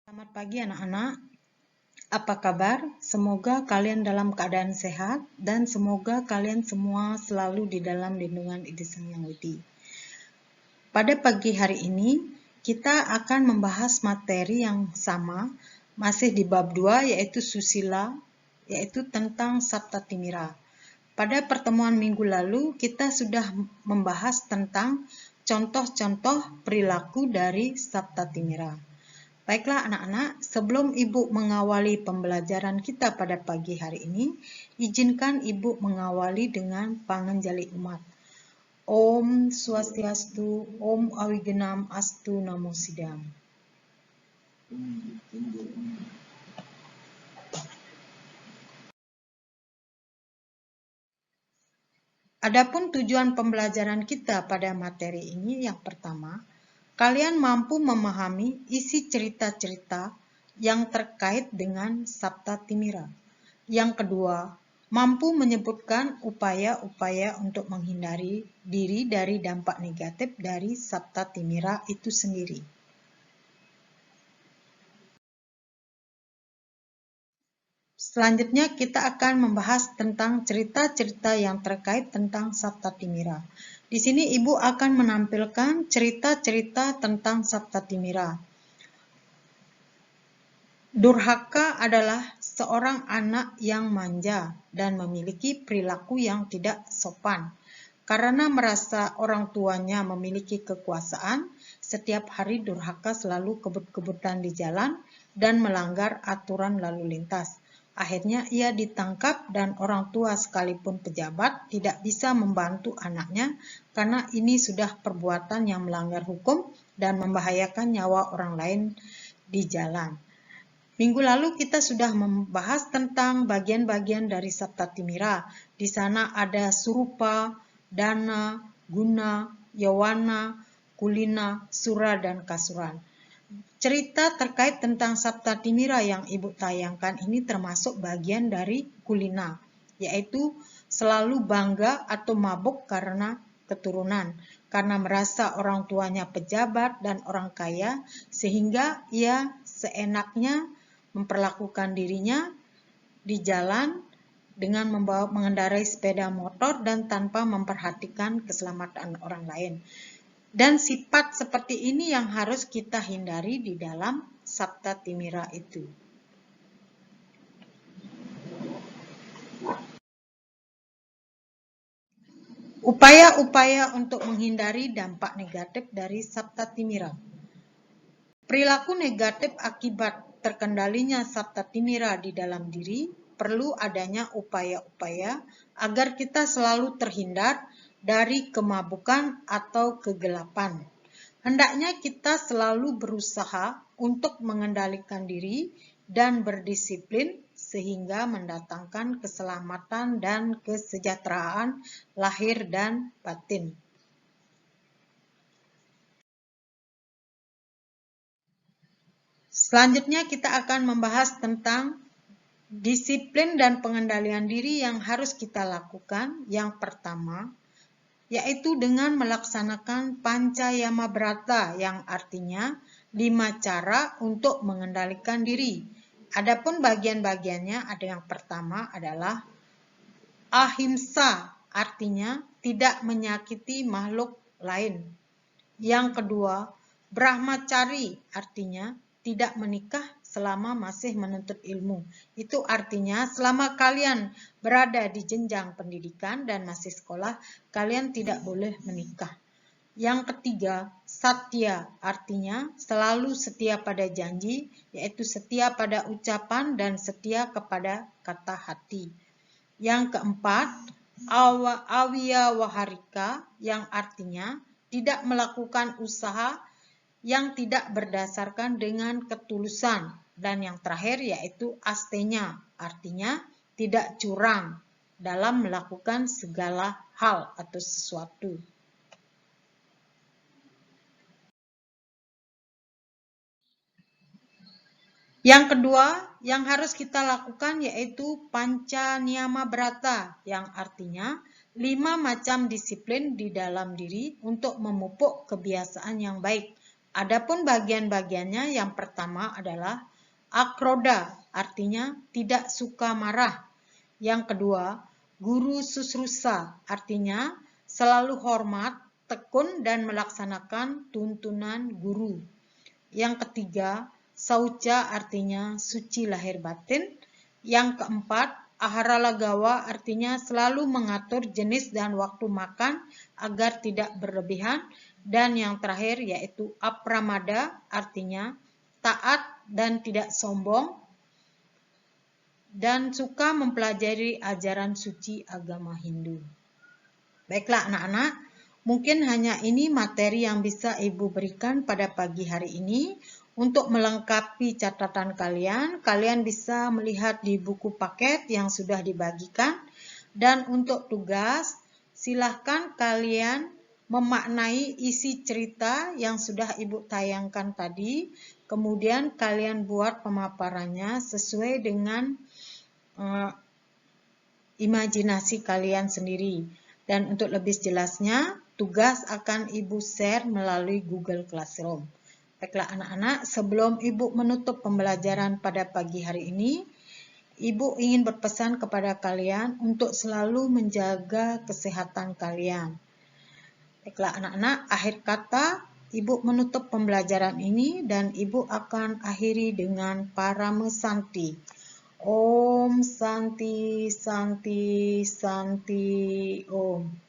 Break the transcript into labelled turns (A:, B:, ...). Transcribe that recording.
A: Selamat pagi anak-anak, apa kabar? Semoga kalian dalam keadaan sehat dan semoga kalian semua selalu di dalam lindungan Ida Sang Yang Widi. Pada pagi hari ini, kita akan membahas materi yang sama, masih di bab 2 yaitu susila, yaitu tentang Saptatimira. Pada pertemuan minggu lalu, kita sudah membahas tentang contoh-contoh perilaku dari Saptatimira. Baiklah anak-anak, sebelum Ibu mengawali pembelajaran kita pada pagi hari ini, izinkan Ibu mengawali dengan pangenjali umat. Om Swastiastu, Om Awigenam Astu Namo Sidam. Adapun tujuan pembelajaran kita pada materi ini yang pertama, kalian mampu memahami isi cerita-cerita yang terkait dengan Saptatimira. Yang kedua, mampu menyebutkan upaya-upaya untuk menghindari diri dari dampak negatif dari Saptatimira itu sendiri. Selanjutnya kita akan membahas tentang cerita-cerita yang terkait tentang Saptatimira. Di sini Ibu akan menampilkan cerita-cerita tentang Saptatimira. Durhaka adalah seorang anak yang manja dan memiliki perilaku yang tidak sopan. Karena merasa orang tuanya memiliki kekuasaan, setiap hari Durhaka selalu kebut-kebutan di jalan dan melanggar aturan lalu lintas. Akhirnya ia ditangkap dan orang tua sekalipun pejabat tidak bisa membantu anaknya karena ini sudah perbuatan yang melanggar hukum dan membahayakan nyawa orang lain di jalan. Minggu lalu kita sudah membahas tentang bagian-bagian dari Saptatimira. Di sana ada Surupa, Dana, Guna, Yawana, Kulina, Sura, dan Kasuran. Cerita terkait tentang Saptatimira yang Ibu tayangkan ini termasuk bagian dari Kulina, yaitu selalu bangga atau mabuk karena keturunan, karena merasa orang tuanya pejabat dan orang kaya, sehingga ia seenaknya memperlakukan dirinya di jalan dengan mengendarai sepeda motor dan tanpa memperhatikan keselamatan orang lain. Dan sifat seperti ini yang harus kita hindari di dalam Saptatimira itu. Upaya-upaya untuk menghindari dampak negatif dari Saptatimira. Perilaku negatif akibat terkendalinya Saptatimira di dalam diri perlu adanya upaya-upaya agar kita selalu terhindar dari kemabukan atau kegelapan. Hendaknya kita selalu berusaha untuk mengendalikan diri dan berdisiplin sehingga mendatangkan keselamatan dan kesejahteraan lahir dan batin. Selanjutnya kita akan membahas tentang disiplin dan pengendalian diri yang harus kita lakukan. Yang pertama, yaitu dengan melaksanakan Pancayama Brata yang artinya 5 cara untuk mengendalikan diri. Adapun bagian-bagiannya ada yang pertama adalah ahimsa, artinya tidak menyakiti makhluk lain. Yang kedua, brahmacari, artinya tidak menikah selama masih menuntut ilmu. Itu artinya selama kalian berada di jenjang pendidikan dan masih sekolah, kalian tidak boleh menikah. Yang ketiga, satya, artinya selalu setia pada janji, yaitu setia pada ucapan dan setia kepada kata hati. Yang keempat, awiyawaharika, yang artinya tidak melakukan usaha yang tidak berdasarkan dengan ketulusan. Dan yang terakhir yaitu astenya, artinya tidak curang dalam melakukan segala hal atau sesuatu. Yang kedua yang harus kita lakukan yaitu Pancayama Brata, yang artinya 5 macam disiplin di dalam diri untuk memupuk kebiasaan yang baik. Adapun bagian-bagiannya yang pertama adalah akroda, artinya tidak suka marah. Yang kedua, guru susrusa, artinya selalu hormat, tekun dan melaksanakan tuntunan guru. Yang ketiga, sauca artinya suci lahir batin. Yang keempat, ahara lagawa artinya selalu mengatur jenis dan waktu makan agar tidak berlebihan. Dan yang terakhir yaitu apramada artinya taat dan tidak sombong dan suka mempelajari ajaran suci agama Hindu. Baiklah anak-anak, mungkin hanya ini materi yang bisa Ibu berikan pada pagi hari ini. Untuk melengkapi catatan kalian, kalian bisa melihat di buku paket yang sudah dibagikan. Dan untuk tugas, silahkan kalian memaknai isi cerita yang sudah Ibu tayangkan tadi. Kemudian kalian buat pemaparannya sesuai dengan imajinasi kalian sendiri. Dan untuk lebih jelasnya, tugas akan Ibu share melalui Google Classroom. Baiklah anak-anak, sebelum Ibu menutup pembelajaran pada pagi hari ini, Ibu ingin berpesan kepada kalian untuk selalu menjaga kesehatan kalian. Baiklah anak-anak, akhir kata Ibu menutup pembelajaran ini dan Ibu akan akhiri dengan Paramesanti. Om Santi Santi Santi Om.